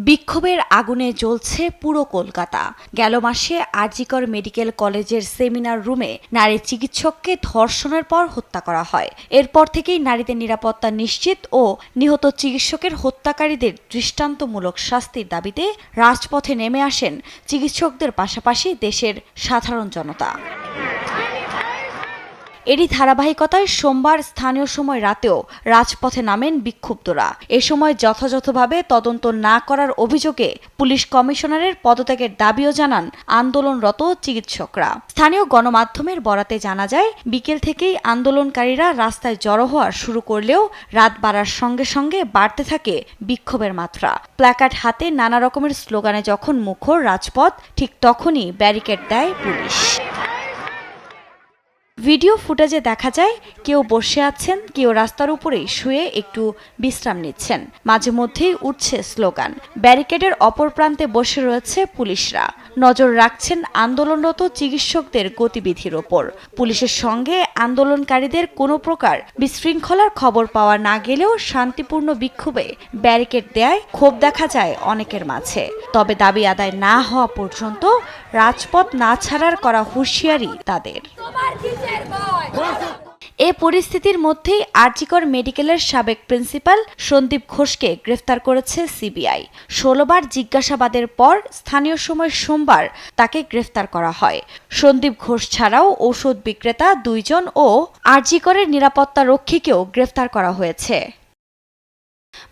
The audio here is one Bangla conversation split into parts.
বিক্ষোভের আগুনে জ্বলছে পুরো কলকাতা। গেল মাসে আরজিকর মেডিকেল কলেজের সেমিনার রুমে নারী চিকিৎসককে ধর্ষণের পর হত্যা করা হয়। এরপর থেকেই নারীদের নিরাপত্তা নিশ্চিত ও নিহত চিকিৎসকের হত্যাকারীদের দৃষ্টান্তমূলক শাস্তির দাবিতে রাজপথে নেমে আসেন চিকিৎসকদের পাশাপাশি দেশের সাধারণ জনতা। এরই ধারাবাহিকতায় সোমবার স্থানীয় সময় রাতেও রাজপথে নামেন বিক্ষুব্ধরা। এ সময় যথাযথভাবে তদন্ত না করার অভিযোগে পুলিশ কমিশনারের পদত্যাগের দাবিও জানান আন্দোলনরত চিকিৎসকরা। স্থানীয় গণমাধ্যমের বরাতে জানা যায়, বিকেল থেকেই আন্দোলনকারীরা রাস্তায় জড়ো হওয়া শুরু করলেও রাত বাড়ার সঙ্গে সঙ্গে বাড়তে থাকে বিক্ষোভের মাত্রা। প্ল্যাকার্ড হাতে নানা রকমের স্লোগানে যখন মুখর রাজপথ, ঠিক তখনই ব্যারিকেড দেয় পুলিশ। ভিডিও ফুটেজে দেখা যায় কেউ বসে আছেন, কেউ রাস্তার উপরেই শুয়ে একটু বিশ্রাম নিচ্ছেন। মাঝে মধ্যেই উঠছে স্লোগান। ব্যারিকেডের অপর প্রান্তে বসে রয়েছে পুলিশরা, নজর রাখছেন আন্দোলনরত চিকিৎসকদের গতিবিধির ওপর। পুলিশের সঙ্গে আন্দোলনকারীদের কোনো প্রকার বিশৃঙ্খলার খবর পাওয়া না গেলেও শান্তিপূর্ণ বিক্ষোভে ব্যারিকেড দেয় ক্ষোভ দেখা যায় অনেকের মাঝে। তবে দাবি আদায় না হওয়া পর্যন্ত রাজপথ না ছাড়ার করা হুঁশিয়ারি তাদের। এ পরিস্থিতির মধ্যেই আরজিকর মেডিকেলের সাবেক প্রিন্সিপাল সন্দীপ ঘোষকে গ্রেফতার করেছে সিবিআই। 16 বার জিজ্ঞাসাবাদের পর স্থানীয় সময় সোমবার তাকে গ্রেফতার করা হয়। সন্দীপ ঘোষ ছাড়াও ঔষধ বিক্রেতা 2 জন ও আরজিকরের নিরাপত্তা রক্ষীকেও গ্রেফতার করা হয়েছে।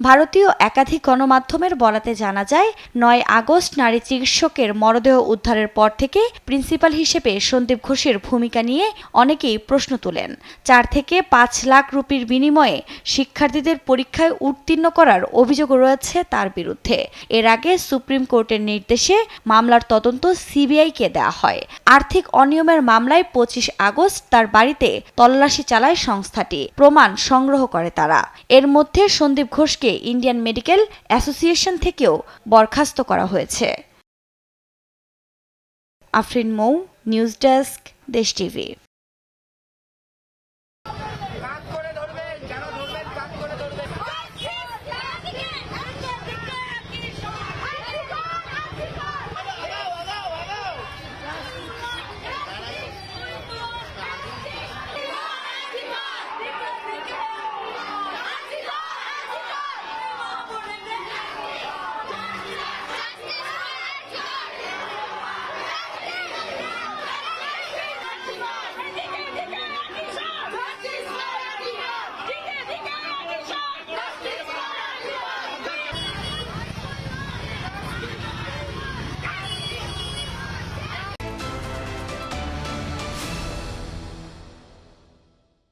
ভারতীয় একাধিক গণমাধ্যমের বরাতে জানা যায়, 9 আগস্ট নারী চিকিৎসকের মরদেহ উদ্ধারের পর থেকে প্রিন্সিপাল হিসেবে সন্দীপ ঘোষের ভূমিকা নিয়ে অনেকেই প্রশ্ন তোলেন। 4 থেকে 5 লাখ রুপির বিনিময়ে শিক্ষার্থীদের পরীক্ষায় উত্তীর্ণ করার অভিযোগ রয়েছে তার বিরুদ্ধে। এর আগে সুপ্রিম কোর্টের নির্দেশে মামলার তদন্ত সিবিআইকে দেওয়া হয়। আর্থিক অনিয়মের মামলায় 25 আগস্ট তার বাড়িতে তল্লাশি চালায় সংস্থাটি। প্রমাণ সংগ্রহ করে তারা। এর মধ্যে সন্দীপ ঘোষকে ইন্ডিয়ান মেডিকেল অ্যাসোসিয়েশন থেকেও বরখাস্ত করা হয়েছে। আফরিন মৌ, নিউজ ডেস্ক, দেশ টিভি।